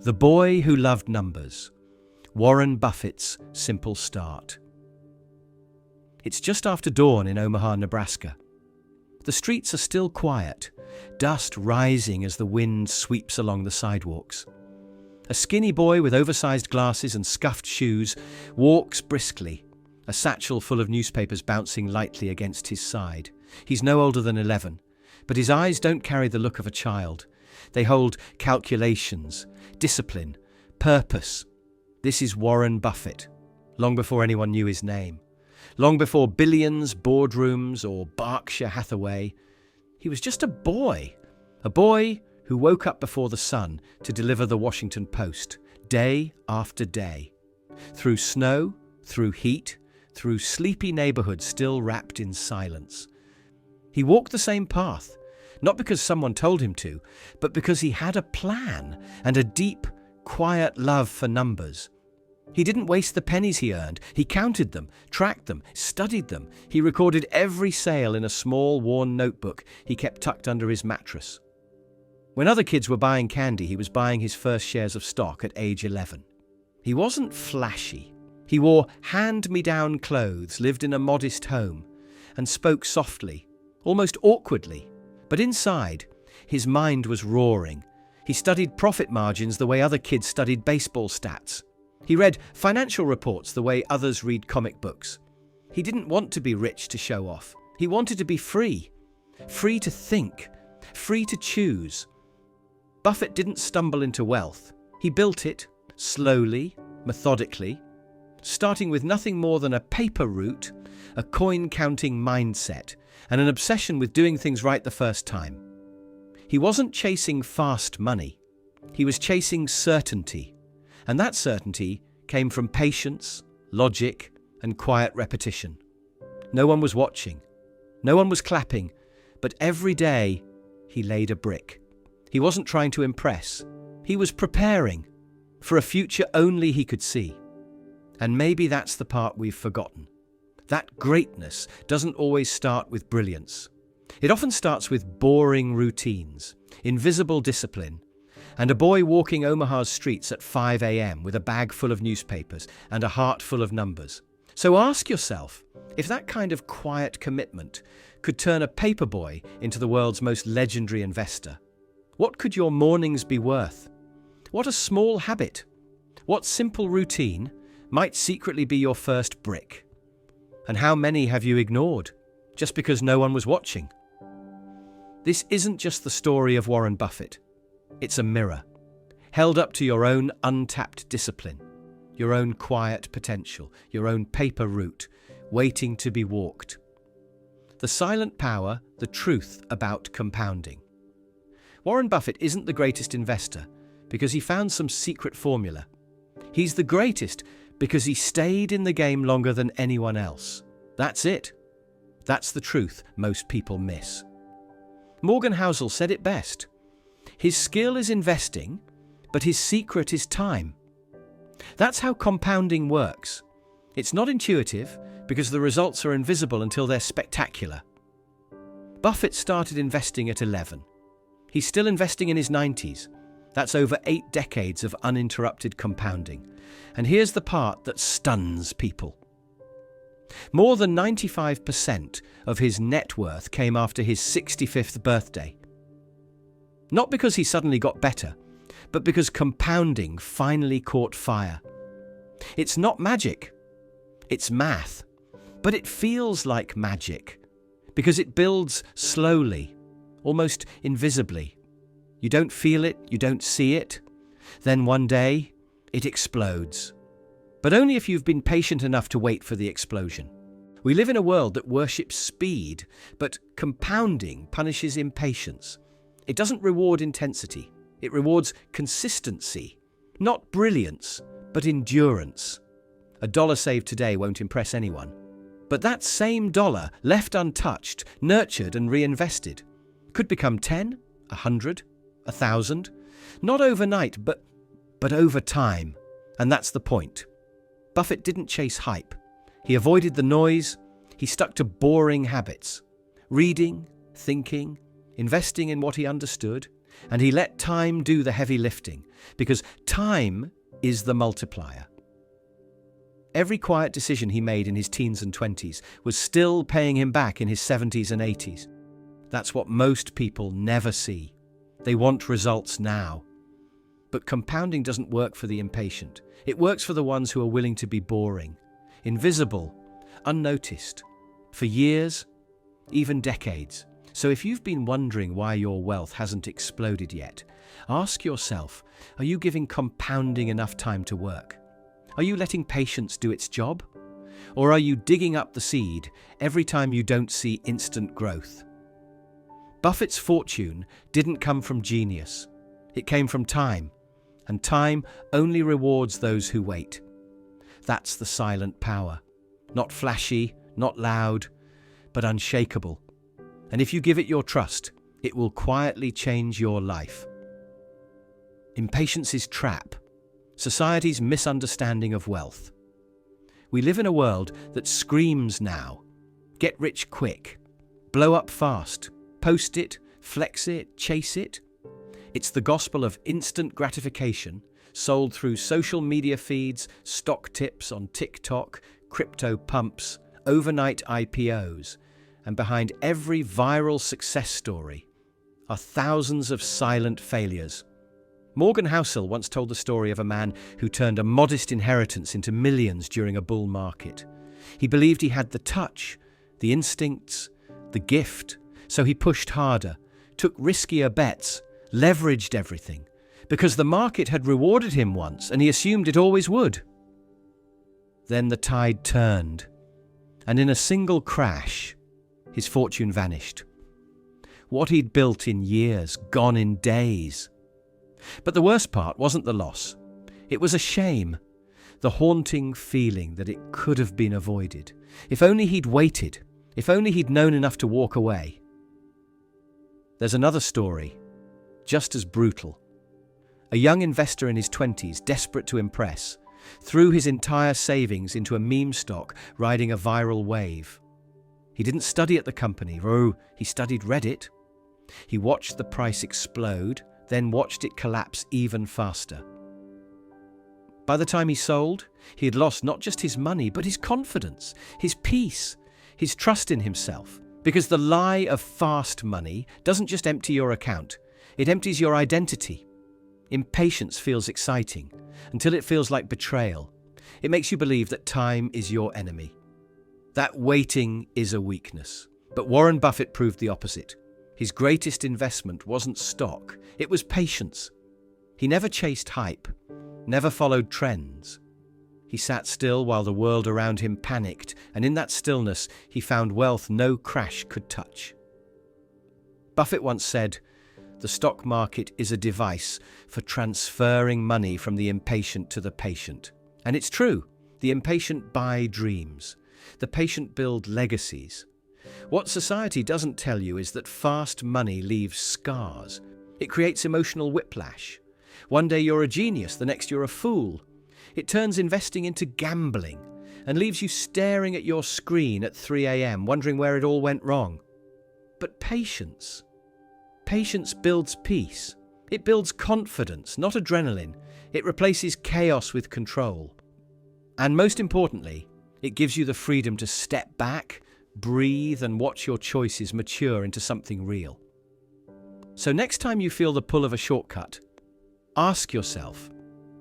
The Boy Who Loved Numbers. Warren Buffett's Simple Start. It's just after dawn in Omaha, Nebraska. The streets are still quiet, dust rising as the wind sweeps along the sidewalks. A skinny boy with oversized glasses and scuffed shoes walks briskly, a satchel full of newspapers bouncing lightly against his side. He's no older than 11, but his eyes don't carry the look of a child. They hold calculations, discipline, purpose. This is Warren Buffett, long before anyone knew his name. Long before billions, boardrooms, or Berkshire Hathaway. He was just a boy who woke up before the sun to deliver the Washington Post, day after day. Through snow, through heat, through sleepy neighborhoods still wrapped in silence. He walked the same path, not because someone told him to, but because he had a plan and a deep, quiet love for numbers. He didn't waste the pennies he earned. He counted them, tracked them, studied them. He recorded every sale in a small, worn notebook he kept tucked under his mattress. When other kids were buying candy, he was buying his first shares of stock at age 11. He wasn't flashy. He wore hand-me-down clothes, lived in a modest home, and spoke softly, almost awkwardly. But inside, his mind was roaring. He studied profit margins the way other kids studied baseball stats. He read financial reports the way others read comic books. He didn't want to be rich to show off. He wanted to be free. Free to think. Free to choose. Buffett didn't stumble into wealth. He built it, slowly, methodically, starting with nothing more than a paper route, a coin-counting mindset, and an obsession with doing things right the first time. He wasn't chasing fast money. He was chasing certainty. And that certainty came from patience, logic, and quiet repetition. No one was watching. No one was clapping. But every day, he laid a brick. He wasn't trying to impress. He was preparing for a future only he could see. And maybe that's the part we've forgotten. That greatness doesn't always start with brilliance. It often starts with boring routines, invisible discipline, and a boy walking Omaha's streets at 5 a.m. with a bag full of newspapers and a heart full of numbers. So ask yourself, if that kind of quiet commitment could turn a paperboy into the world's most legendary investor, what could your mornings be worth? What a small habit, what simple routine might secretly be your first brick? And how many have you ignored just because no one was watching? This isn't just the story of Warren Buffett. It's a mirror, held up to your own untapped discipline, your own quiet potential, your own paper route, waiting to be walked. The silent power, the truth about compounding. Warren Buffett isn't the greatest investor because he found some secret formula. He's the greatest because he stayed in the game longer than anyone else. That's it. That's the truth most people miss. Morgan Housel said it best. His skill is investing, but his secret is time. That's how compounding works. It's not intuitive because the results are invisible until they're spectacular. Buffett started investing at 11. He's still investing in his 90s. That's over 8 decades of uninterrupted compounding. And here's the part that stuns people. More than 95% of his net worth came after his 65th birthday. Not because he suddenly got better, but because compounding finally caught fire. It's not magic, it's math, but it feels like magic because it builds slowly, almost invisibly. You don't feel it, you don't see it. Then one day, it explodes. But only if you've been patient enough to wait for the explosion. We live in a world that worships speed, but compounding punishes impatience. It doesn't reward intensity. It rewards consistency. Not brilliance, but endurance. A dollar saved today won't impress anyone. But that same dollar, left untouched, nurtured and reinvested, could become 10, 100, 1,000. Not overnight, but over time. And that's the point. Buffett didn't chase hype. He avoided the noise. He stuck to boring habits. Reading, thinking, investing in what he understood, And he let time do the heavy lifting, because time is the multiplier. Every quiet decision he made in his teens and 20s was still paying him back in his 70s and 80s. That's what most people never see. They want results now. But compounding doesn't work for the impatient. It works for the ones who are willing to be boring, invisible, unnoticed, for years, even decades. So if you've been wondering why your wealth hasn't exploded yet, ask yourself, are you giving compounding enough time to work? Are you letting patience do its job? Or are you digging up the seed every time you don't see instant growth? Buffett's fortune didn't come from genius. It came from time, and time only rewards those who wait. That's the silent power. Not flashy, not loud, but unshakable. And if you give it your trust, it will quietly change your life. Impatience's trap. Society's misunderstanding of wealth. We live in a world that screams now. Get rich quick. Blow up fast. Post it, flex it, chase it. It's the gospel of instant gratification, sold through social media feeds, stock tips on TikTok, crypto pumps, overnight IPOs. And behind every viral success story are thousands of silent failures. Morgan Housel once told the story of a man who turned a modest inheritance into millions during a bull market. He believed he had the touch, the instincts, the gift, so he pushed harder, took riskier bets, leveraged everything, because the market had rewarded him once and he assumed it always would. Then the tide turned, and in a single crash, his fortune vanished. What he'd built in years, gone in days. But the worst part wasn't the loss. It was a shame, the haunting feeling that it could have been avoided. If only he'd waited, if only he'd known enough to walk away. There's another story, just as brutal. A young investor in his 20s, desperate to impress, threw his entire savings into a meme stock riding a viral wave. He didn't study at the company, he studied Reddit. He watched the price explode, then watched it collapse even faster. By the time he sold, he had lost not just his money, but his confidence, his peace, his trust in himself. Because the lie of fast money doesn't just empty your account, it empties your identity. Impatience feels exciting, until it feels like betrayal. It makes you believe that time is your enemy. That waiting is a weakness. But Warren Buffett proved the opposite. His greatest investment wasn't stock, it was patience. He never chased hype, never followed trends. He sat still while the world around him panicked, and in that stillness he found wealth no crash could touch. Buffett once said, "The stock market is a device for transferring money from the impatient to the patient." And it's true, the impatient buy dreams, the patient build legacies. What society doesn't tell you is that fast money leaves scars. It creates emotional whiplash. One day you're a genius, the next you're a fool. It turns investing into gambling and leaves you staring at your screen at 3 a.m. wondering where it all went wrong. But patience builds peace. It builds confidence, not adrenaline. It replaces chaos with control. And most importantly, it gives you the freedom to step back, breathe, and watch your choices mature into something real. So next time you feel the pull of a shortcut, ask yourself,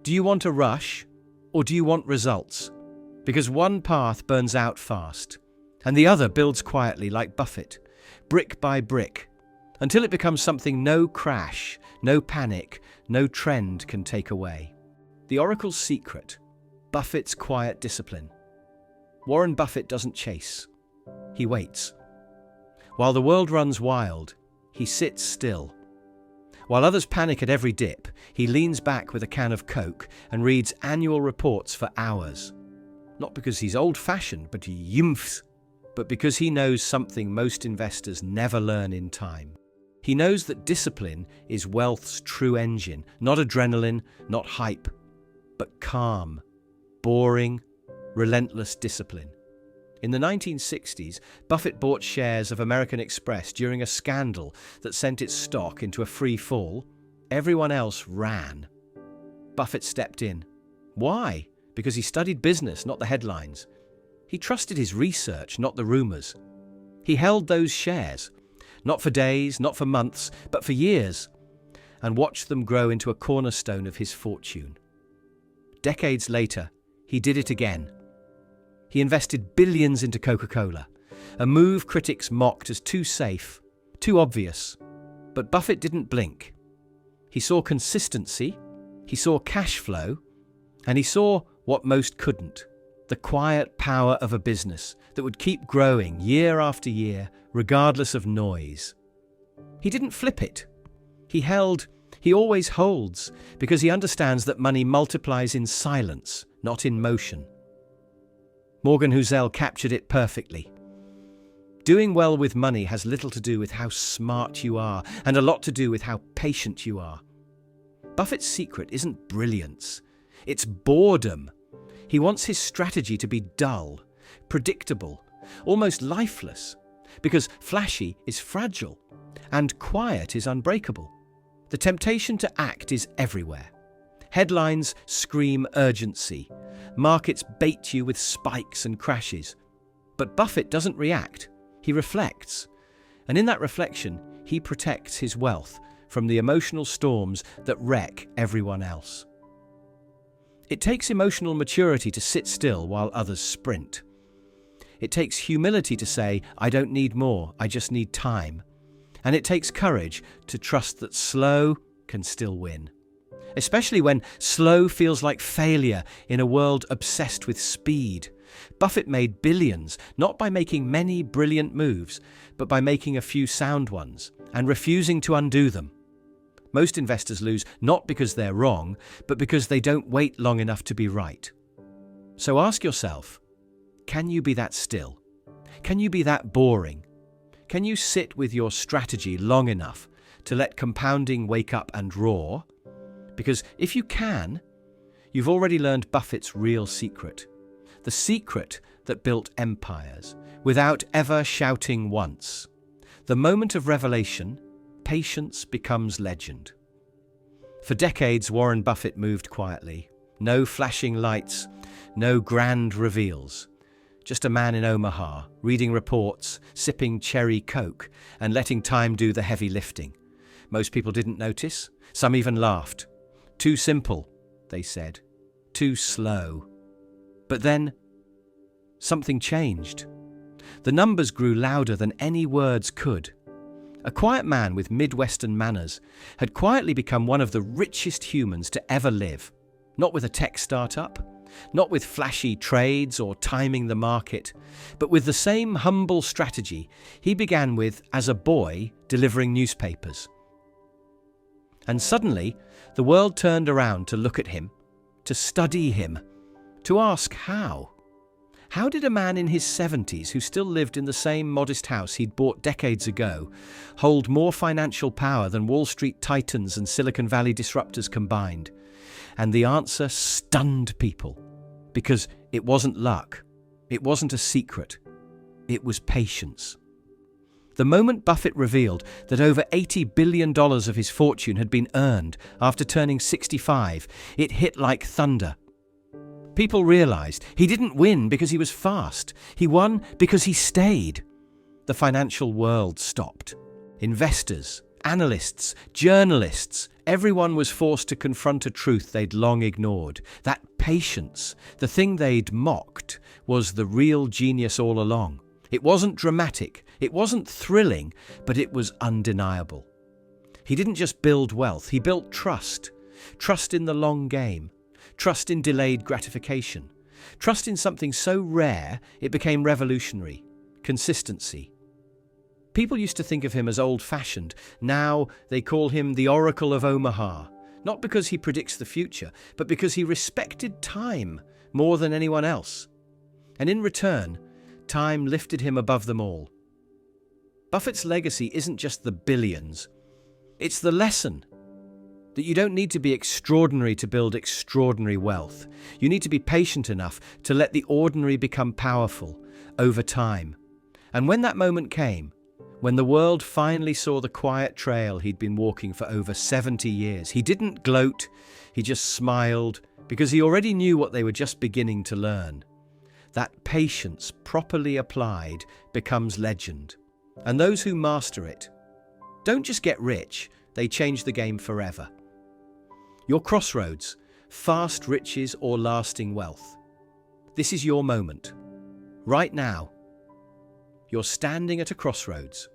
do you want a rush or do you want results? Because one path burns out fast, and the other builds quietly like Buffett, brick by brick, until it becomes something no crash, no panic, no trend can take away. The Oracle's secret, Buffett's quiet discipline. Warren Buffett doesn't chase. He waits. While the world runs wild, he sits still. While others panic at every dip, he leans back with a can of Coke and reads annual reports for hours. Not because he's old-fashioned, but because he knows something most investors never learn in time. He knows that discipline is wealth's true engine, not adrenaline, not hype, but calm, boring, relentless discipline. In the 1960s, Buffett bought shares of American Express during a scandal that sent its stock into a free fall. Everyone else ran. Buffett stepped in. Why? Because he studied business, not the headlines. He trusted his research, not the rumors. He held those shares, not for days, not for months, but for years, and watched them grow into a cornerstone of his fortune. Decades later, he did it again. He invested billions into Coca-Cola, a move critics mocked as too safe, too obvious. But Buffett didn't blink. He saw consistency, he saw cash flow, and he saw what most couldn't: the quiet power of a business that would keep growing year after year, regardless of noise. He didn't flip it. He always holds, because he understands that money multiplies in silence, not in motion. Morgan Housel captured it perfectly. Doing well with money has little to do with how smart you are, and a lot to do with how patient you are. Buffett's secret isn't brilliance, it's boredom. He wants his strategy to be dull, predictable, almost lifeless, because flashy is fragile, and quiet is unbreakable. The temptation to act is everywhere. Headlines scream urgency. Markets bait you with spikes and crashes. But Buffett doesn't react. He reflects. And in that reflection, he protects his wealth from the emotional storms that wreck everyone else. It takes emotional maturity to sit still while others sprint. It takes humility to say, I don't need more, I just need time. And it takes courage to trust that slow can still win. Especially when slow feels like failure in a world obsessed with speed. Buffett made billions, not by making many brilliant moves, but by making a few sound ones and refusing to undo them. Most investors lose not because they're wrong, but because they don't wait long enough to be right. So ask yourself, can you be that still? Can you be that boring? Can you sit with your strategy long enough to let compounding wake up and roar? Because if you can, you've already learned Buffett's real secret. The secret that built empires without ever shouting once. The moment of revelation, patience becomes legend. For decades, Warren Buffett moved quietly. No flashing lights, no grand reveals. Just a man in Omaha, reading reports, sipping cherry Coke, and letting time do the heavy lifting. Most people didn't notice. Some even laughed. Too simple, they said. Too slow. But then, something changed. The numbers grew louder than any words could. A quiet man with Midwestern manners had quietly become one of the richest humans to ever live. Not with a tech startup, not with flashy trades or timing the market, but with the same humble strategy he began with as a boy delivering newspapers. And suddenly, the world turned around to look at him, to study him, to ask how. How did a man in his 70s, who still lived in the same modest house he'd bought decades ago, hold more financial power than Wall Street titans and Silicon Valley disruptors combined? And the answer stunned people, because it wasn't luck, it wasn't a secret, it was patience. The moment Buffett revealed that over $80 billion of his fortune had been earned after turning 65, it hit like thunder. People realized he didn't win because he was fast. He won because he stayed. The financial world stopped. Investors, analysts, journalists, everyone was forced to confront a truth they'd long ignored. That patience, the thing they'd mocked, was the real genius all along. It wasn't dramatic, it wasn't thrilling, but it was undeniable. He didn't just build wealth, he built trust. Trust in the long game. Trust in delayed gratification. Trust in something so rare it became revolutionary. Consistency. People used to think of him as old-fashioned. Now they call him the Oracle of Omaha. Not because he predicts the future, but because he respected time more than anyone else. And in return, time lifted him above them all. Buffett's legacy isn't just the billions. It's the lesson that you don't need to be extraordinary to build extraordinary wealth. You need to be patient enough to let the ordinary become powerful. over time. And when that moment came, when the world finally saw the quiet trail he'd been walking for over 70 years, he didn't gloat, he just smiled, because he already knew what they were just beginning to learn. That patience, properly applied, becomes legend. And those who master it don't just get rich, they change the game forever. Your crossroads, fast riches or lasting wealth. This is your moment. Right now, you're standing at a crossroads.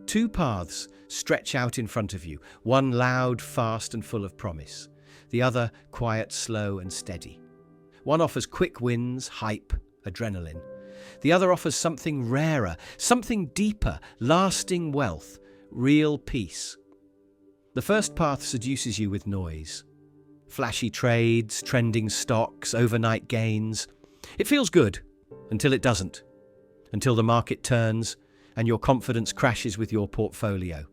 Two paths stretch out in front of you, one loud, fast and full of promise. The other quiet, slow and steady. One offers quick wins, hype, adrenaline. The other offers something rarer, something deeper, lasting wealth, real peace. The first path seduces you with noise. Flashy trades, trending stocks, overnight gains. It feels good until it doesn't. Until the market turns and your confidence crashes with your portfolio.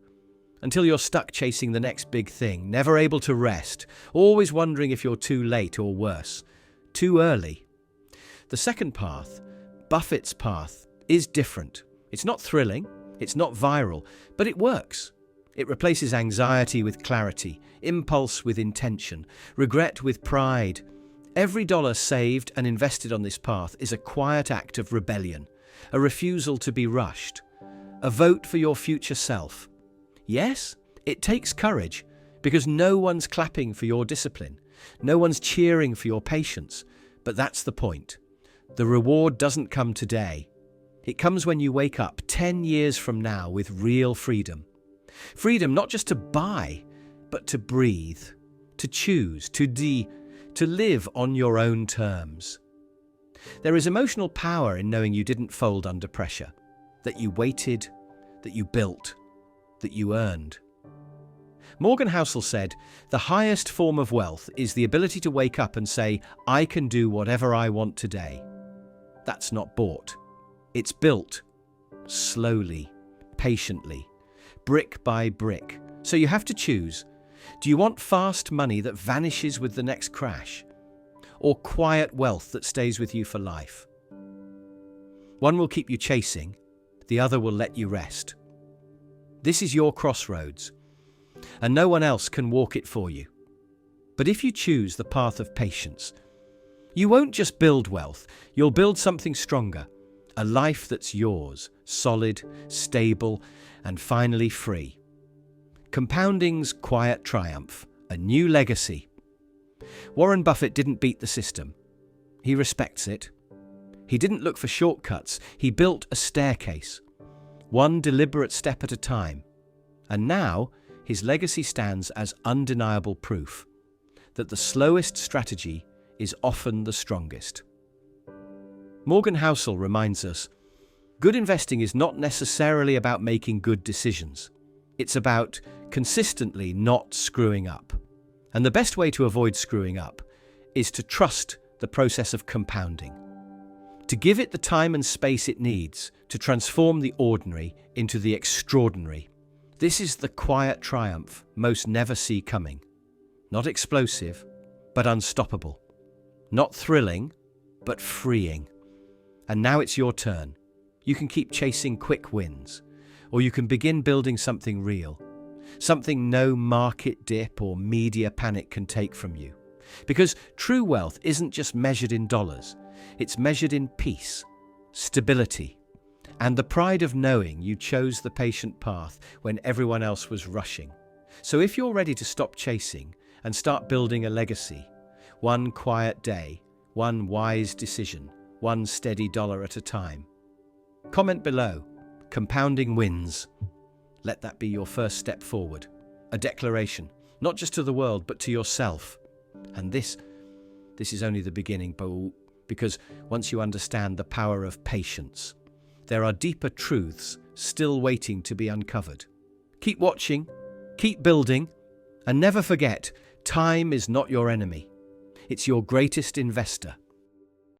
Until you're stuck chasing the next big thing, never able to rest, always wondering if you're too late or worse, too early. The second path, Buffett's path, is different. It's not thrilling, it's not viral, but it works. It replaces anxiety with clarity, impulse with intention, regret with pride. Every dollar saved and invested on this path is a quiet act of rebellion, a refusal to be rushed, a vote for your future self. Yes, it takes courage, because no one's clapping for your discipline, no one's cheering for your patience, but that's the point. The reward doesn't come today. It comes when you wake up 10 years from now with real freedom. Freedom not just to buy, but to breathe, to choose, to live on your own terms. There is emotional power in knowing you didn't fold under pressure, that you waited, that you built, that you earned. Morgan Housel said, "The highest form of wealth is the ability to wake up and say, I can do whatever I want today." That's not bought. It's built, slowly, patiently, brick by brick. So you have to choose. Do you want fast money that vanishes with the next crash? Or quiet wealth that stays with you for life? One will keep you chasing, the other will let you rest. This is your crossroads, and no one else can walk it for you. But if you choose the path of patience, you won't just build wealth, you'll build something stronger, a life that's yours, solid, stable, and finally free. Compounding's quiet triumph, a new legacy. Warren Buffett didn't beat the system. He respects it. He didn't look for shortcuts. He built a staircase, one deliberate step at a time. And now, his legacy stands as undeniable proof that the slowest strategy is often the strongest. Morgan Housel reminds us, good investing is not necessarily about making good decisions. It's about consistently not screwing up. And the best way to avoid screwing up is to trust the process of compounding, to give it the time and space it needs to transform the ordinary into the extraordinary. This is the quiet triumph most never see coming. Not explosive, but unstoppable. Not thrilling, but freeing. And now it's your turn. You can keep chasing quick wins, or you can begin building something real, something no market dip or media panic can take from you. Because true wealth isn't just measured in dollars, it's measured in peace, stability, and the pride of knowing you chose the patient path when everyone else was rushing. So if you're ready to stop chasing and start building a legacy, one quiet day, one wise decision, one steady dollar at a time. Comment below, compounding wins. Let that be your first step forward. A declaration, not just to the world, but to yourself. And this is only the beginning, because once you understand the power of patience, there are deeper truths still waiting to be uncovered. Keep watching, keep building, and never forget, time is not your enemy. It's your greatest investor.